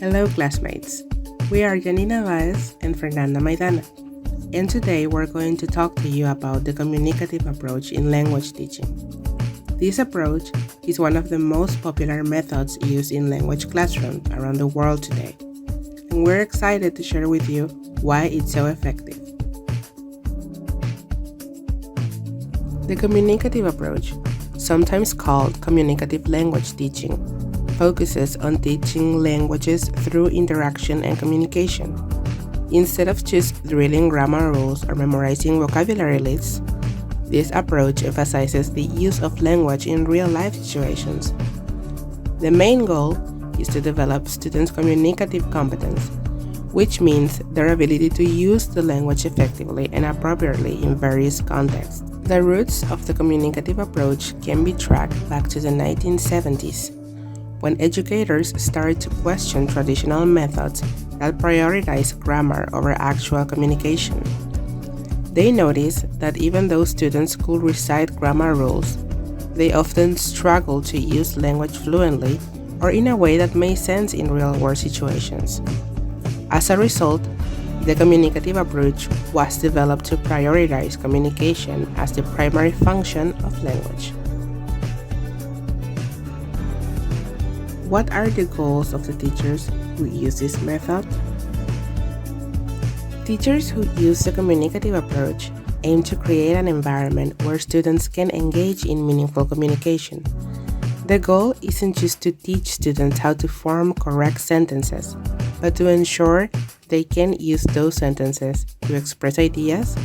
Hello classmates, we are Janina Baez and Fernanda Maidana, and today we're going to talk to you about the communicative approach in language teaching. This approach is one of the most popular methods used in language classrooms around the world today, and we're excited to share with you why it's so effective. The communicative approach, sometimes called communicative language teaching, focuses on teaching languages through interaction and communication. Instead of just drilling grammar rules or memorizing vocabulary lists, this approach emphasizes the use of language in real-life situations. The main goal is to develop students' communicative competence, which means their ability to use the language effectively and appropriately in various contexts. The roots of the communicative approach can be tracked back to the 1970s, when educators started to question traditional methods that prioritize grammar over actual communication. They noticed that even though students could recite grammar rules, they often struggled to use language fluently or in a way that made sense in real-world situations. As a result, the communicative approach was developed to prioritize communication as the primary function of language. What are the goals of the teachers who use this method? Teachers who use the communicative approach aim to create an environment where students can engage in meaningful communication. The goal isn't just to teach students how to form correct sentences, but to ensure they can use those sentences to express ideas,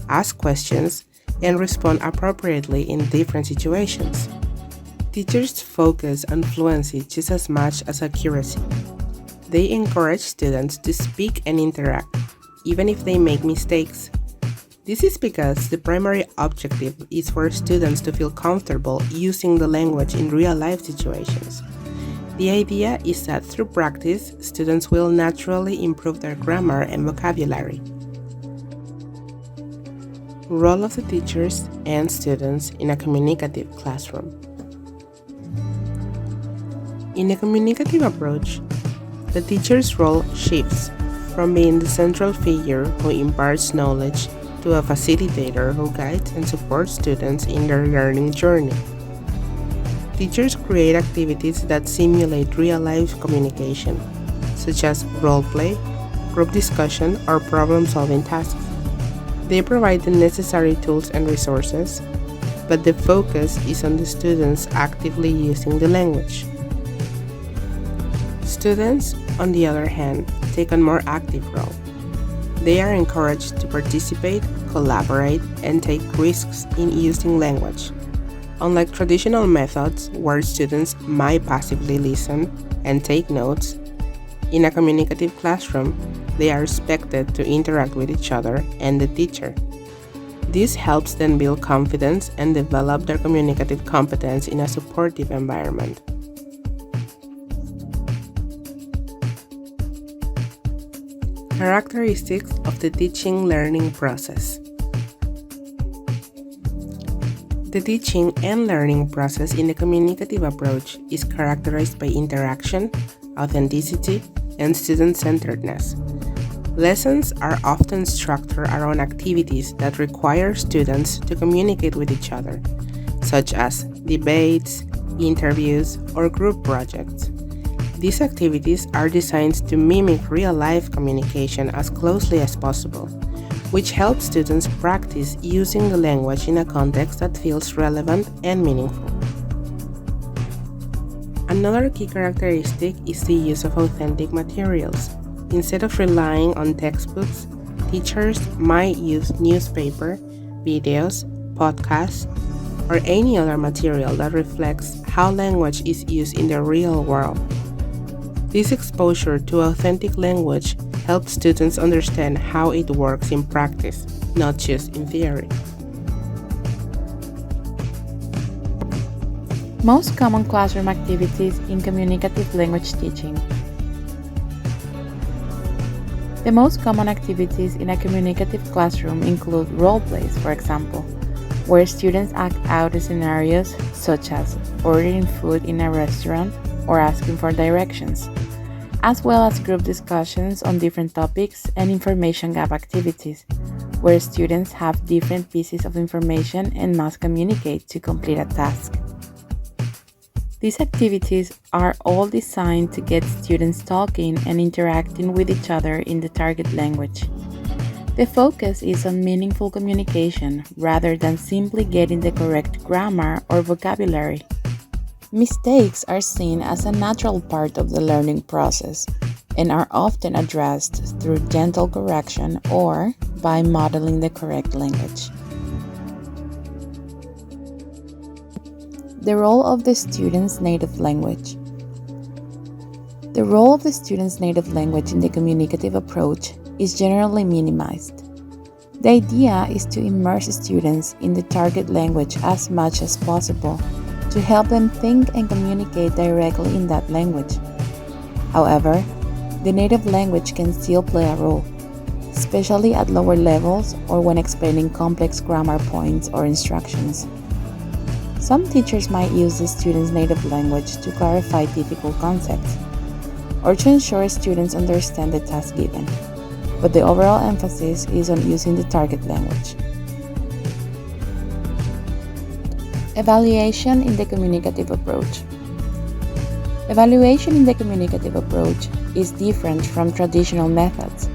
ask questions, and respond appropriately in different situations. Teachers focus on fluency just as much as accuracy. They encourage students to speak and interact, even if they make mistakes. This is because the primary objective is for students to feel comfortable using the language in real-life situations. The idea is that through practice, students will naturally improve their grammar and vocabulary. Role of the teachers and students in a communicative classroom. In a communicative approach, the teacher's role shifts from being the central figure who imparts knowledge to a facilitator who guides and supports students in their learning journey. Teachers create activities that simulate real-life communication, such as role-play, group discussion, or problem-solving tasks. They provide the necessary tools and resources, but the focus is on the students actively using the language. Students, on the other hand, take on more active role. They are encouraged to participate, collaborate, and take risks in using language. Unlike traditional methods where students might passively listen and take notes, in a communicative classroom, they are expected to interact with each other and the teacher. This helps them build confidence and develop their communicative competence in a supportive environment. Characteristics of the teaching-learning process. The teaching and learning process in the communicative approach is characterized by interaction, authenticity, and student-centeredness. Lessons are often structured around activities that require students to communicate with each other, such as debates, interviews, or group projects. These activities are designed to mimic real-life communication as closely as possible, which helps students practice using the language in a context that feels relevant and meaningful. Another key characteristic is the use of authentic materials. Instead of relying on textbooks, teachers might use newspaper, videos, podcasts, or any other material that reflects how language is used in the real world. This exposure to authentic language helps students understand how it works in practice, not just in theory. Most common classroom activities in communicative language teaching. The most common activities in a communicative classroom include role plays, for example, where students act out scenarios such as ordering food in a restaurant or asking for directions. as well as group discussions on different topics and information gap activities, where students have different pieces of information and must communicate to complete a task. These activities are all designed to get students talking and interacting with each other in the target language. The focus is on meaningful communication rather than simply getting the correct grammar or vocabulary. Mistakes are seen as a natural part of the learning process and are often addressed through gentle correction or by modeling the correct language. The role of the student's native language. The role of the student's native language in the communicative approach is generally minimized. The idea is to immerse students in the target language as much as possible to help them think and communicate directly in that language. However, the native language can still play a role, especially at lower levels or when explaining complex grammar points or instructions. Some teachers might use the student's native language to clarify difficult concepts or to ensure students understand the task given, but the overall emphasis is on using the target language. Evaluation in the communicative approach. Evaluation in the communicative approach is different from traditional methods.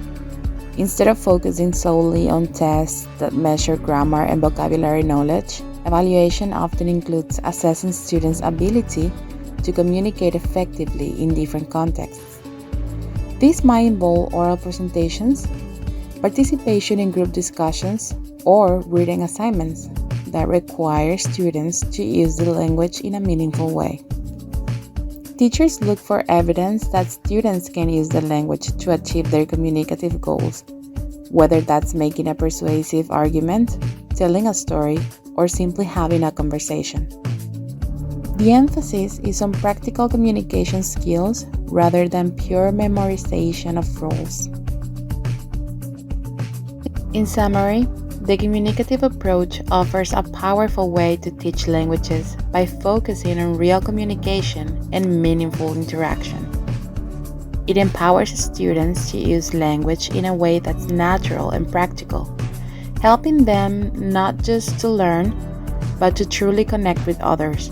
Instead of focusing solely on tests that measure grammar and vocabulary knowledge, evaluation often includes assessing students' ability to communicate effectively in different contexts. This might involve oral presentations, participation in group discussions, or reading assignments that require students to use the language in a meaningful way. Teachers look for evidence that students can use the language to achieve their communicative goals, whether that's making a persuasive argument, telling a story, or simply having a conversation. The emphasis is on practical communication skills rather than pure memorization of rules. In summary, the communicative approach offers a powerful way to teach languages by focusing on real communication and meaningful interaction. It empowers students to use language in a way that's natural and practical, helping them not just to learn, but to truly connect with others.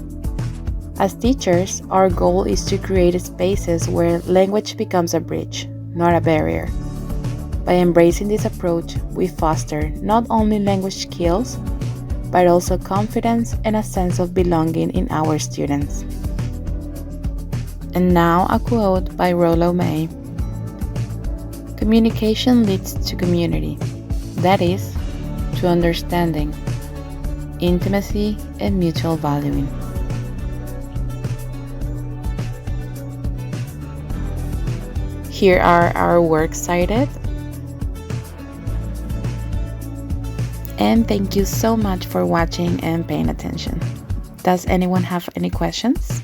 As teachers, our goal is to create spaces where language becomes a bridge, not a barrier. By embracing this approach, we foster not only language skills, but also confidence and a sense of belonging in our students. And now a quote by Rollo May. Communication leads to community, that is, to understanding, intimacy, and mutual valuing. Here are our works cited. And thank you so much for watching and paying attention. Does anyone have any questions?